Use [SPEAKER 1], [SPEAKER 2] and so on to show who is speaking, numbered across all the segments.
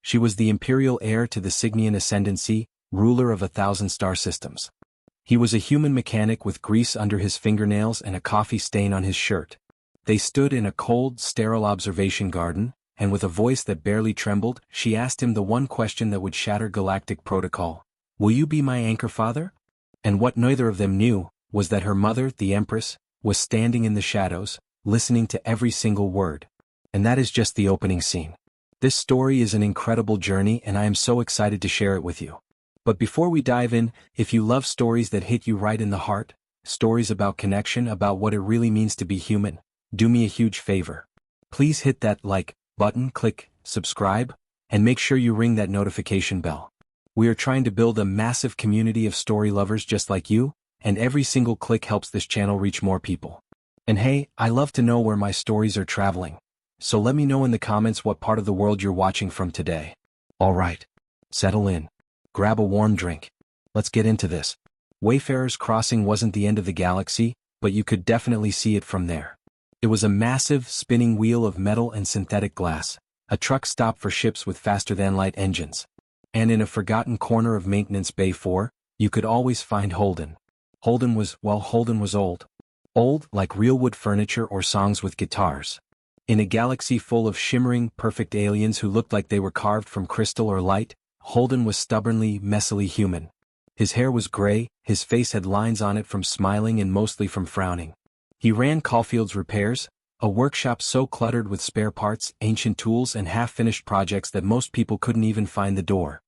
[SPEAKER 1] She was the imperial heir to the Cygnian ascendancy, ruler of 1,000 star systems. He was a human mechanic with grease under his fingernails and a coffee stain on his shirt. They stood in a cold, sterile observation garden, and with a voice that barely trembled, she asked him the one question that would shatter galactic protocol. "Will you be my anchor, father?" And what neither of them knew was that her mother, the Empress, was standing in the shadows, listening to every single word. And that is just the opening scene. This story is an incredible journey, and I am so excited to share it with you. But before we dive in, if you love stories that hit you right in the heart, stories about connection, about what it really means to be human, do me a huge favor. Please hit that like button, click subscribe, and make sure you ring that notification bell. We are trying to build a massive community of story lovers just like you, and every single click helps this channel reach more people. And hey, I love to know where my stories are traveling. So let me know in the comments what part of the world you're watching from today. Alright, settle in. Grab a warm drink. Let's get into this. Wayfarer's Crossing wasn't the end of the galaxy, but you could definitely see it from there. It was a massive, spinning wheel of metal and synthetic glass, a truck stop for ships with faster-than-light engines. And in a forgotten corner of Maintenance Bay 4, you could always find Holden. Holden was old. Old like real wood furniture or songs with guitars. In a galaxy full of shimmering, perfect aliens who looked like they were carved from crystal or light, Holden was stubbornly, messily human. His hair was gray, his face had lines on it from smiling and mostly from frowning. He ran Caulfield's Repairs, a workshop so cluttered with spare parts, ancient tools and half-finished projects that most people couldn't even find the door.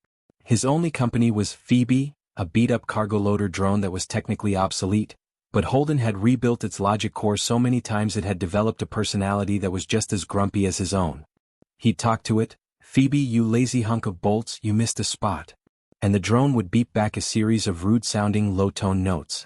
[SPEAKER 1] His only company was Phoebe, a beat-up cargo loader drone that was technically obsolete, but Holden had rebuilt its logic core so many times it had developed a personality that was just as grumpy as his own. He'd talk to it, "Phoebe, you lazy hunk of bolts, you missed a spot." And the drone would beep back a series of rude-sounding low-tone notes.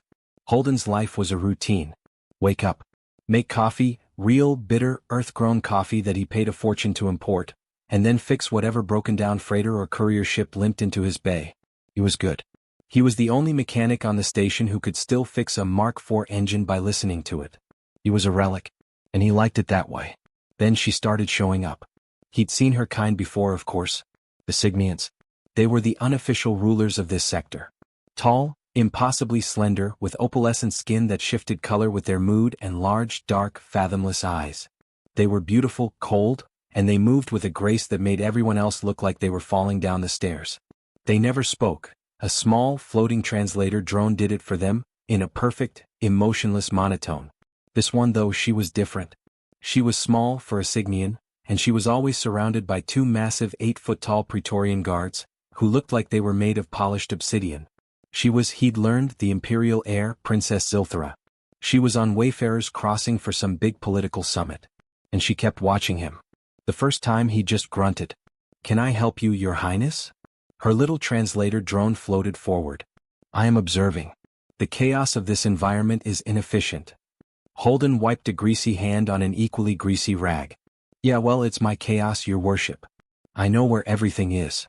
[SPEAKER 1] Holden's life was a routine. Wake up. Make coffee, real, bitter, earth-grown coffee that he paid a fortune to import, and then fix whatever broken-down freighter or courier ship limped into his bay. He was good. He was the only mechanic on the station who could still fix a Mark IV engine by listening to it. He was a relic, and he liked it that way. Then she started showing up. He'd seen her kind before, of course. The Cygnians. They were the unofficial rulers of this sector. Tall, impossibly slender, with opalescent skin that shifted color with their mood and large, dark, fathomless eyes. They were beautiful, cold, and they moved with a grace that made everyone else look like they were falling down the stairs. They never spoke. A small, floating translator drone did it for them, in a perfect, emotionless monotone. This one though, she was different. She was small for a Cygnian, and she was always surrounded by two massive 8-foot-tall Praetorian guards, who looked like they were made of polished obsidian. He'd learned, the imperial heir, Princess Zilthara. She was on Wayfarer's Crossing for some big political summit. And she kept watching him. The first time he just grunted. "Can I help you, Your Highness?" Her little translator drone floated forward. "I am observing. The chaos of this environment is inefficient." Holden wiped a greasy hand on an equally greasy rag. "Yeah, well, it's my chaos, Your Worship. I know where everything is."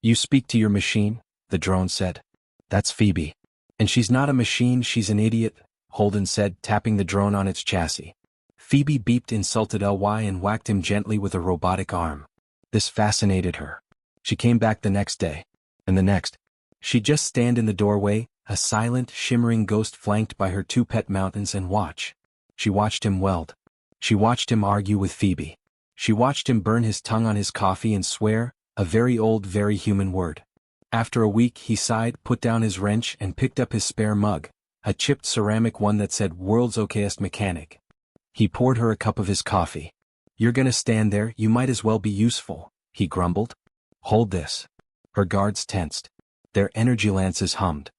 [SPEAKER 1] "You speak to your machine," the drone said. "That's Phoebe. And she's not a machine, she's an idiot," Holden said, tapping the drone on its chassis. Phoebe beeped insulted ly and whacked him gently with a robotic arm. This fascinated her. She came back the next day. And the next. She'd just stand in the doorway, a silent, shimmering ghost flanked by her two pet mountains, and watch. She watched him weld. She watched him argue with Phoebe. She watched him burn his tongue on his coffee and swear, a very old, very human word. After a week, he sighed, put down his wrench, and picked up his spare mug, a chipped ceramic one that said "World's Okayest Mechanic." He poured her a cup of his coffee. "You're gonna stand there, you might as well be useful," he grumbled. "Hold this." Her guards tensed. Their energy lances hummed.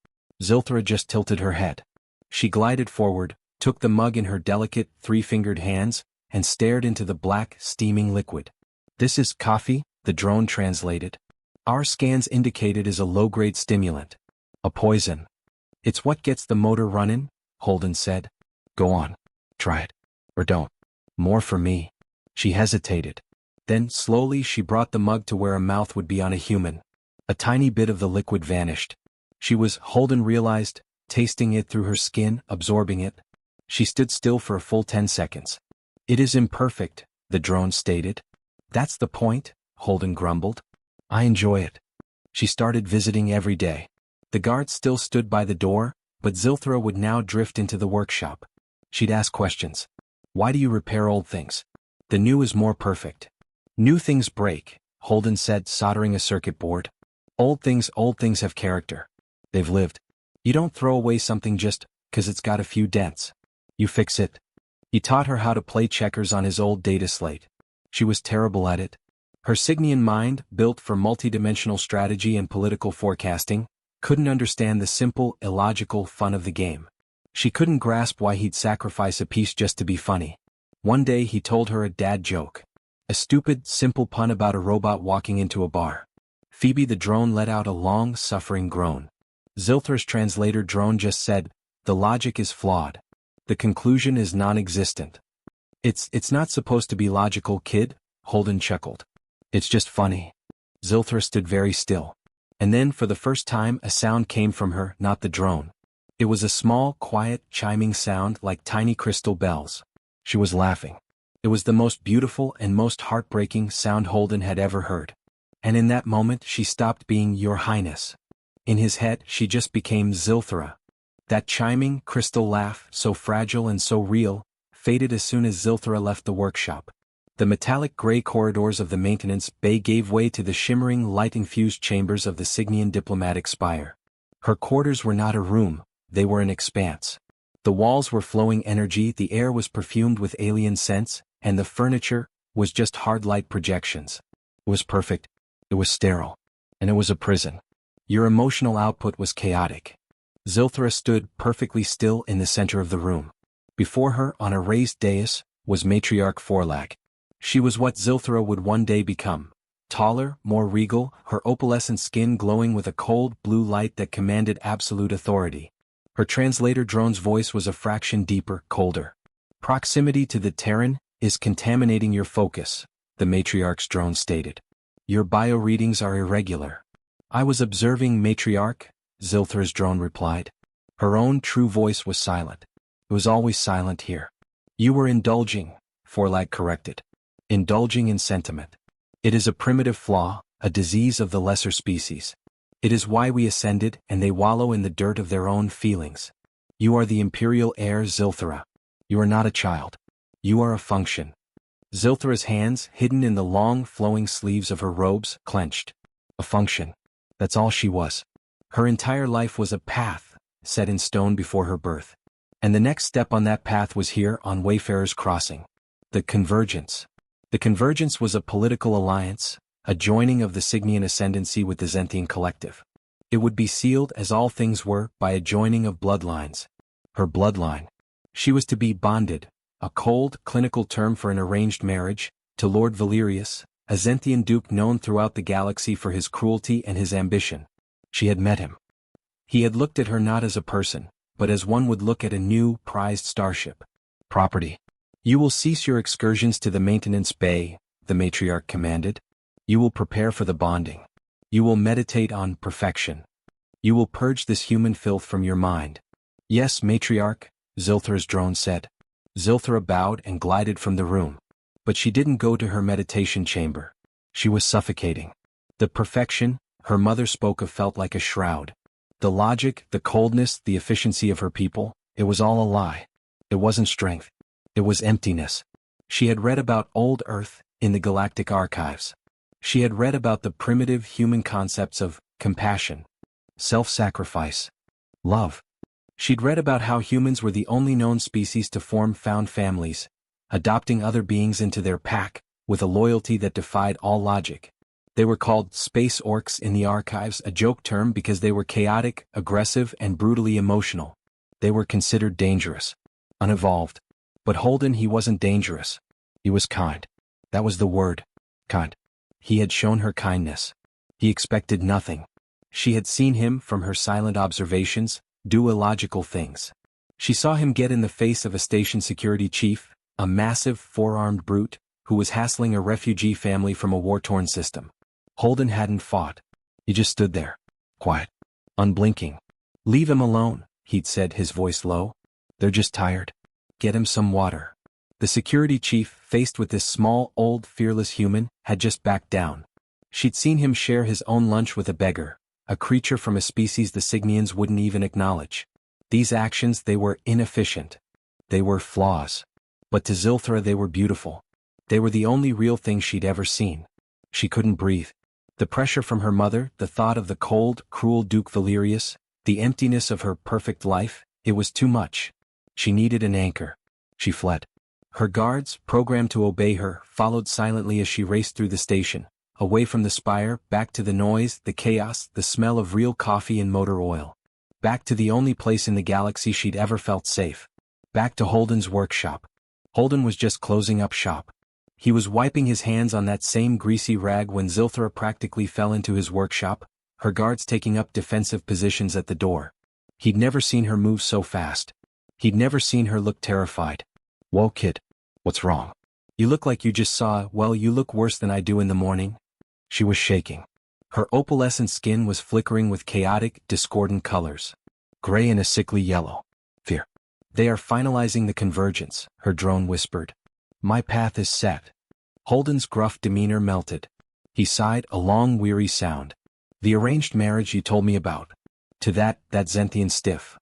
[SPEAKER 1] Zilthara just tilted her head. She glided forward, took the mug in her delicate, three-fingered hands, and stared into the black, steaming liquid. "This is coffee," the drone translated. "Our scans indicate it is a low-grade stimulant. A poison." "It's what gets the motor running," Holden said. "Go on. Try it. Or don't. More for me." She hesitated. Then, slowly, she brought the mug to where a mouth would be on a human. A tiny bit of the liquid vanished. Holden realized, tasting it through her skin, absorbing it. She stood still for a full 10 seconds. "It is imperfect," the drone stated. "That's the point," Holden grumbled. I enjoy it. She started visiting every day. The guards still stood by the door, but Zilthra would now drift into the workshop. She'd ask questions. Why do you repair old things? The new is more perfect. New things break, Holden said, soldering a circuit board. Old things have character. They've lived. You don't throw away something just 'cause it's got a few dents. You fix it. He taught her how to play checkers on his old data slate. She was terrible at it. Her Signian mind, built for multidimensional strategy and political forecasting, couldn't understand the simple, illogical fun of the game. She couldn't grasp why he'd sacrifice a piece just to be funny. One day he told her a dad joke. A stupid, simple pun about a robot walking into a bar. Phoebe the drone let out a long, suffering groan. Zilthra's translator drone just said, "The logic is flawed. The conclusion is non-existent." It's not supposed to be logical, kid," Holden chuckled. "It's just funny." Zilthra stood very still. And then for the first time a sound came from her, not the drone. It was a small, quiet, chiming sound like tiny crystal bells. She was laughing. It was the most beautiful and most heartbreaking sound Holden had ever heard. And in that moment she stopped being Your Highness. In his head she just became Zilthra. That chiming, crystal laugh, so fragile and so real, faded as soon as Zilthra left the workshop. The metallic gray corridors of the maintenance bay gave way to the shimmering, light-infused chambers of the Signian diplomatic spire. Her quarters were not a room, they were an expanse. The walls were flowing energy, the air was perfumed with alien scents, and the furniture was just hard light projections. It was perfect, it was sterile, and it was a prison. Your emotional output was chaotic. Zilthra stood perfectly still in the center of the room. Before her, on a raised dais, was Matriarch Forlag. She was what Zilthra would one day become. Taller, more regal, her opalescent skin glowing with a cold blue light that commanded absolute authority. Her translator drone's voice was a fraction deeper, colder. "Proximity to the Terran is contaminating your focus," the Matriarch's drone stated. "Your bio-readings are irregular." "I was observing, Matriarch," Zilthra's drone replied. Her own true voice was silent. It was always silent here. "You were indulging," Forlag corrected. "Indulging in sentiment. It is a primitive flaw, a disease of the lesser species. It is why we ascended, and they wallow in the dirt of their own feelings. You are the imperial heir, Zilthra. You are not a child. You are a function." Zilthra's hands, hidden in the long, flowing sleeves of her robes, clenched. A function. That's all she was. Her entire life was a path, set in stone before her birth. And the next step on that path was here on Wayfarer's Crossing. The Convergence. The Convergence was a political alliance, a joining of the Signian ascendancy with the Zenthian collective. It would be sealed, as all things were, by a joining of bloodlines. Her bloodline. She was to be bonded, a cold, clinical term for an arranged marriage, to Lord Valerius, a Zenthian duke known throughout the galaxy for his cruelty and his ambition. She had met him. He had looked at her not as a person, but as one would look at a new, prized starship. "Property. You will cease your excursions to the maintenance bay," the Matriarch commanded. "You will prepare for the bonding. You will meditate on perfection. You will purge this human filth from your mind." "Yes, Matriarch," Zilthra's drone said. Zilthra bowed and glided from the room. But she didn't go to her meditation chamber. She was suffocating. The perfection her mother spoke of felt like a shroud. The logic, the coldness, the efficiency of her people, it was all a lie. It wasn't strength. It was emptiness. She had read about old Earth in the galactic archives. She had read about the primitive human concepts of compassion, self-sacrifice, love. She'd read about how humans were the only known species to form found families, adopting other beings into their pack, with a loyalty that defied all logic. They were called space orcs in the archives, a joke term because they were chaotic, aggressive, and brutally emotional. They were considered dangerous, unevolved. But Holden, he wasn't dangerous. He was kind. That was the word. Kind. He had shown her kindness. He expected nothing. She had seen him, from her silent observations, do illogical things. She saw him get in the face of a station security chief, a massive, four-armed brute, who was hassling a refugee family from a war-torn system. Holden hadn't fought. He just stood there, quiet, unblinking. "Leave him alone," he'd said, his voice low. "They're just tired. Get him some water." The security chief, faced with this small, old, fearless human, had just backed down. She'd seen him share his own lunch with a beggar, a creature from a species the Signians wouldn't even acknowledge. These actions, they were inefficient. They were flaws. But to Zilthra they were beautiful. They were the only real thing she'd ever seen. She couldn't breathe. The pressure from her mother, the thought of the cold, cruel Duke Valerius, the emptiness of her perfect life, it was too much. She needed an anchor. She fled. Her guards, programmed to obey her, followed silently as she raced through the station, away from the spire, back to the noise, the chaos, the smell of real coffee and motor oil. Back to the only place in the galaxy she'd ever felt safe. Back to Holden's workshop. Holden was just closing up shop. He was wiping his hands on that same greasy rag when Zilthra practically fell into his workshop, her guards taking up defensive positions at the door. He'd never seen her move so fast. He'd never seen her look terrified. "Whoa, kid. What's wrong? You look like you just saw, well, you look worse than I do in the morning." She was shaking. Her opalescent skin was flickering with chaotic, discordant colors. Gray and a sickly yellow. Fear. "They are finalizing the convergence," her drone whispered. "My path is set." Holden's gruff demeanor melted. He sighed, a long, weary sound. "The arranged marriage you told me about. To that Zenthian stiff."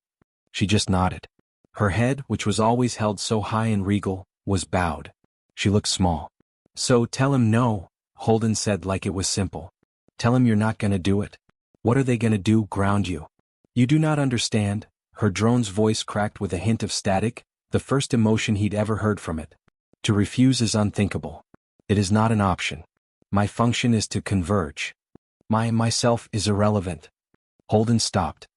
[SPEAKER 1] She just nodded. Her head, which was always held so high and regal, was bowed. She looked small. "So tell him no," Holden said like it was simple. "Tell him you're not gonna do it. What are they gonna do, ground you? You do not understand." Her drone's voice cracked with a hint of static, the first emotion he'd ever heard from it. "To refuse is unthinkable. It is not an option. My function is to converge. Myself is irrelevant." Holden stopped.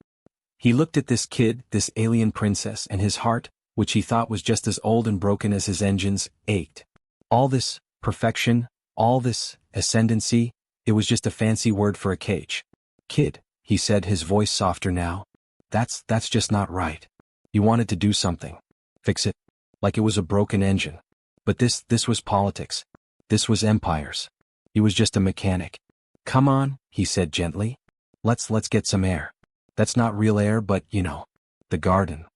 [SPEAKER 1] He looked at this kid, this alien princess, and his heart, which he thought was just as old and broken as his engines, ached. All this perfection, all this ascendancy, it was just a fancy word for a cage. "Kid," he said, his voice softer now. That's just not right. You wanted to do something. Fix it. Like it was a broken engine. But this was politics. This was empires. He was just a mechanic. "Come on," he said gently. Let's get some air. That's not real air, but, the garden."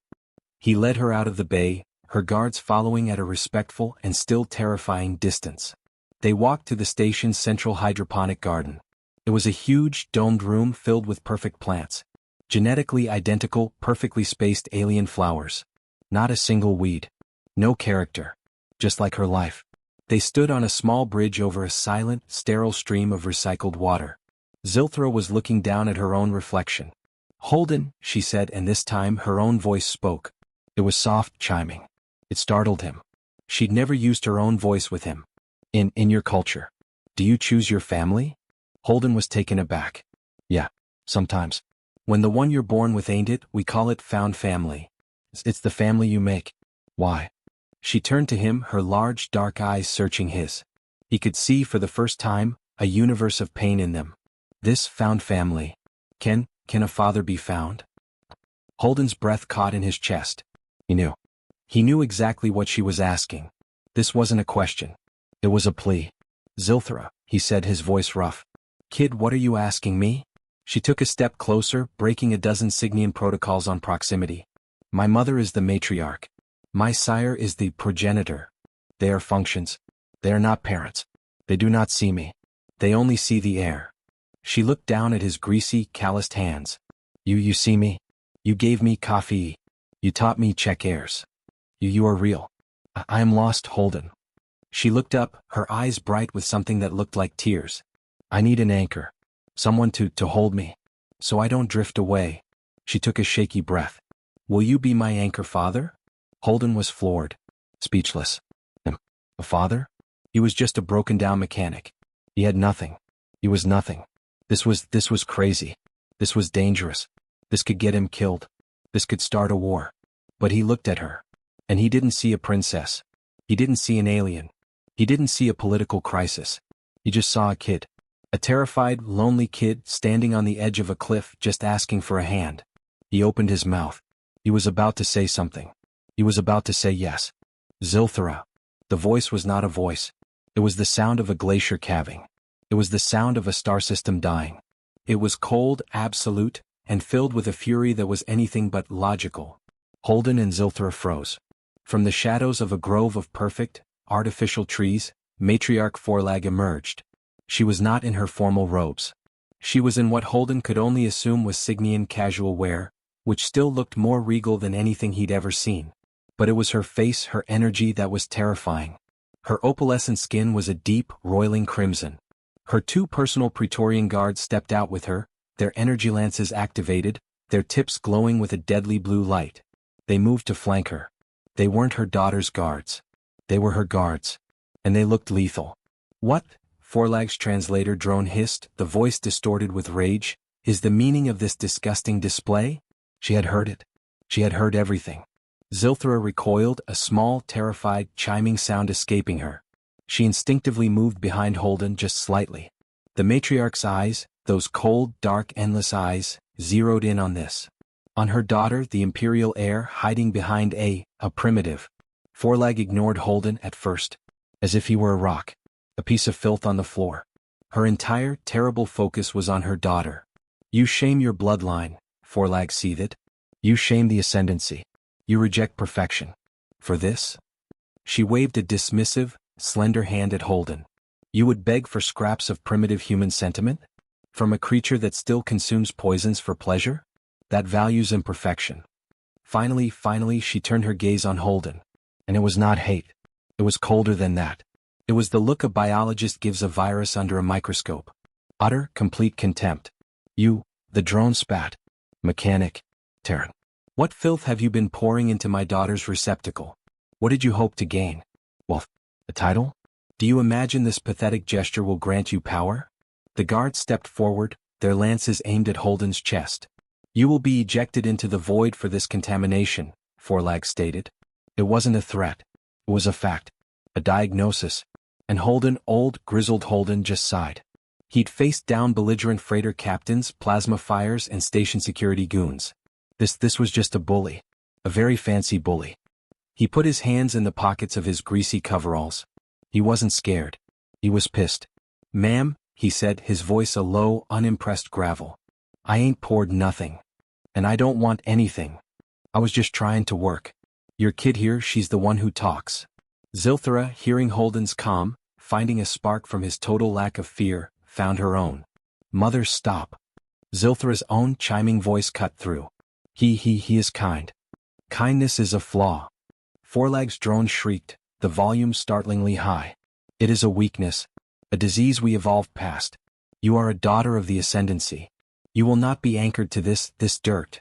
[SPEAKER 1] He led her out of the bay, her guards following at a respectful and still terrifying distance. They walked to the station's central hydroponic garden. It was a huge, domed room filled with perfect plants. Genetically identical, perfectly spaced alien flowers. Not a single weed. No character. Just like her life. They stood on a small bridge over a silent, sterile stream of recycled water. Zilthra was looking down at her own reflection. "Holden," she said, and this time her own voice spoke. It was soft, chiming. It startled him. She'd never used her own voice with him. In your culture, do you choose your family?" Holden was taken aback. "Yeah, sometimes. When the one you're born with ain't it, we call it found family. It's the family you make." "Why?" She turned to him, her large, dark eyes searching his. He could see for the first time a universe of pain in them. "This found family. Can a father be found?" Holden's breath caught in his chest. He knew. He knew exactly what she was asking. This wasn't a question. It was a plea. "Zilthra," he said, his voice rough. "Kid, what are you asking me?" She took a step closer, breaking a dozen Signian protocols on proximity. "My mother is the matriarch. My sire is the progenitor. They are functions. They are not parents. They do not see me. They only see the air." She looked down at his greasy, calloused hands. You see me? You gave me coffee. You taught me check airs. You are real. I am lost, Holden." She looked up, her eyes bright with something that looked like tears. "I need an anchor. Someone to hold me. So I don't drift away." She took a shaky breath. "Will you be my anchor, father?" Holden was floored. Speechless. A father? He was just a broken-down mechanic. He had nothing. He was nothing. This was crazy. This was dangerous. This could get him killed. This could start a war. But he looked at her. And he didn't see a princess. He didn't see an alien. He didn't see a political crisis. He just saw a kid. A terrified, lonely kid standing on the edge of a cliff just asking for a hand. He opened his mouth. He was about to say something. He was about to say yes. "Zilthra." The voice was not a voice. It was the sound of a glacier calving. It was the sound of a star system dying. It was cold, absolute, and filled with a fury that was anything but logical. Holden and Zilthra froze. From the shadows of a grove of perfect, artificial trees, Matriarch Forlag emerged. She was not in her formal robes. She was in what Holden could only assume was Signian casual wear, which still looked more regal than anything he'd ever seen. But it was her face, her energy that was terrifying. Her opalescent skin was a deep, roiling crimson. Her 2 personal Praetorian guards stepped out with her, their energy lances activated, their tips glowing with a deadly blue light. They moved to flank her. They weren't her daughter's guards. They were her guards. And they looked lethal. What? Forlag's translator drone hissed, the voice distorted with rage. Is the meaning of this disgusting display? She had heard it. She had heard everything. Zilthra recoiled, a small, terrified, chiming sound escaping her. She instinctively moved behind Holden just slightly. The matriarch's eyes, those cold, dark, endless eyes, zeroed in on this. On her daughter, the imperial heir, hiding behind a primitive. Forlag ignored Holden at first, as if he were a rock, a piece of filth on the floor. Her entire, terrible focus was on her daughter. You shame your bloodline, Forlag seethed. You shame the ascendancy. You reject perfection. For this? She waved a dismissive, slender hand at Holden. You would beg for scraps of primitive human sentiment? From a creature that still consumes poisons for pleasure? That values imperfection. Finally, she turned her gaze on Holden. And it was not hate. It was colder than that. It was the look a biologist gives a virus under a microscope. Utter, complete contempt. You, the drone spat. Mechanic. Terran. What filth have you been pouring into my daughter's receptacle? What did you hope to gain? Well, a title? Do you imagine this pathetic gesture will grant you power? The guards stepped forward, their lances aimed at Holden's chest. You will be ejected into the void for this contamination, Forlag stated. It wasn't a threat. It was a fact. A diagnosis. And Holden, old, grizzled Holden, just sighed. He'd faced down belligerent freighter captains, plasma fires, and station security goons. This was just a bully. A very fancy bully. He put his hands in the pockets of his greasy coveralls. He wasn't scared. He was pissed. Ma'am, he said, his voice a low, unimpressed gravel. I ain't poured nothing. And I don't want anything. I was just trying to work. Your kid here, she's the one who talks. Zilthra, hearing Holden's calm, finding a spark from his total lack of fear, found her own. Mother, stop. Zilthra's own chiming voice cut through. He is kind. Kindness is a flaw. Forlag's drone shrieked, the volume startlingly high. It is a weakness, a disease we evolved past. You are a daughter of the ascendancy. You will not be anchored to this dirt.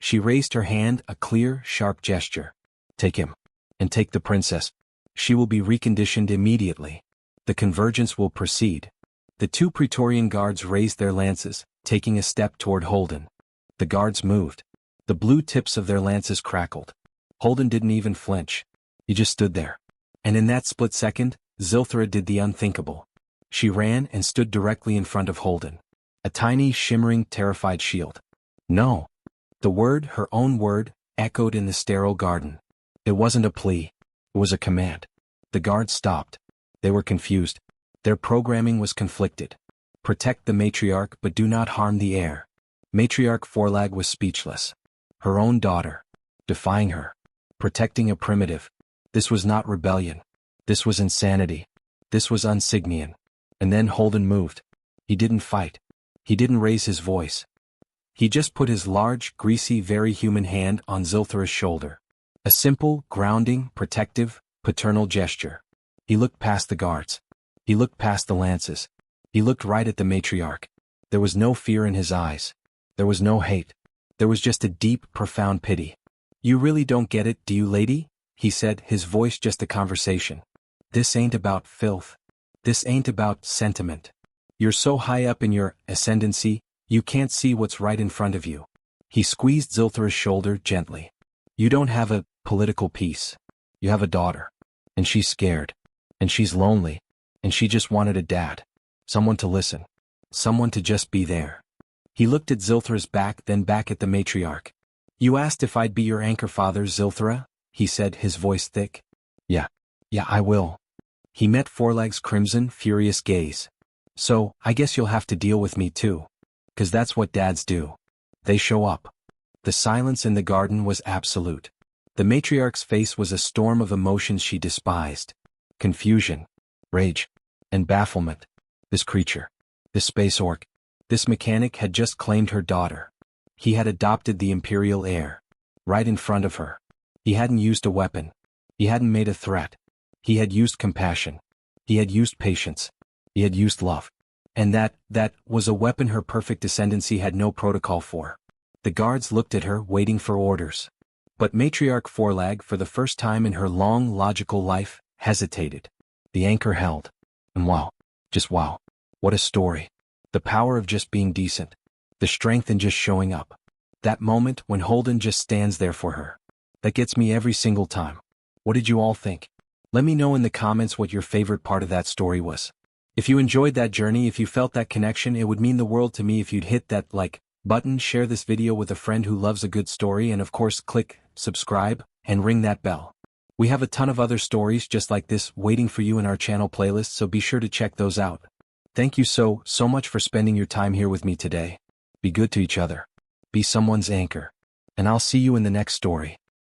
[SPEAKER 1] She raised her hand, a clear, sharp gesture. Take him. And take the princess. She will be reconditioned immediately. The convergence will proceed. The 2 Praetorian guards raised their lances, taking a step toward Holden. The guards moved. The blue tips of their lances crackled. Holden didn't even flinch. He just stood there. And in that split second, Zilthra did the unthinkable. She ran and stood directly in front of Holden. A tiny, shimmering, terrified shield. No. The word, her own word, echoed in the sterile garden. It wasn't a plea. It was a command. The guards stopped. They were confused. Their programming was conflicted. Protect the matriarch, but do not harm the heir. Matriarch Forlag was speechless. Her own daughter. Defying her. Protecting a primitive. This was not rebellion. This was insanity. This was unsignian. And then Holden moved. He didn't fight. He didn't raise his voice. He just put his large, greasy, very human hand on Zilthra's shoulder. A simple, grounding, protective, paternal gesture. He looked past the guards. He looked past the lances. He looked right at the matriarch. There was no fear in his eyes. There was no hate. There was just a deep, profound pity. You really don't get it, do you, lady? He said, his voice just a conversation. This ain't about filth. This ain't about sentiment. You're so high up in your ascendancy, you can't see what's right in front of you. He squeezed Zilthra's shoulder gently. You don't have a political piece. You have a daughter. And she's scared. And she's lonely. And she just wanted a dad. Someone to listen. Someone to just be there. He looked at Zilthra's back, then back at the matriarch. You asked if I'd be your anchor father, Zilthra? He said, his voice thick. Yeah, I will. He met Forlag's crimson, furious gaze. So, I guess you'll have to deal with me too. 'Cause that's what dads do. They show up. The silence in the garden was absolute. The matriarch's face was a storm of emotions she despised. Confusion, rage, and bafflement. This creature. This space orc. This mechanic had just claimed her daughter. He had adopted the Imperial heir. Right in front of her. He hadn't used a weapon. He hadn't made a threat. He had used compassion. He had used patience. He had used love. And that was a weapon her perfect descendancy had no protocol for. The guards looked at her, waiting for orders. But Matriarch Forlag, for the first time in her long, logical life, hesitated. The anchor held. And wow. Just wow. What a story. The power of just being decent. The strength in just showing up. That moment when Holden just stands there for her. That gets me every single time. What did you all think? Let me know in the comments what your favorite part of that story was. If you enjoyed that journey, if you felt that connection, it would mean the world to me if you'd hit that like button, share this video with a friend who loves a good story, and of course click subscribe and ring that bell. We have a ton of other stories just like this waiting for you in our channel playlist, so be sure to check those out. Thank you so much for spending your time here with me today. Be good to each other. Be someone's anchor. And I'll see you in the next story.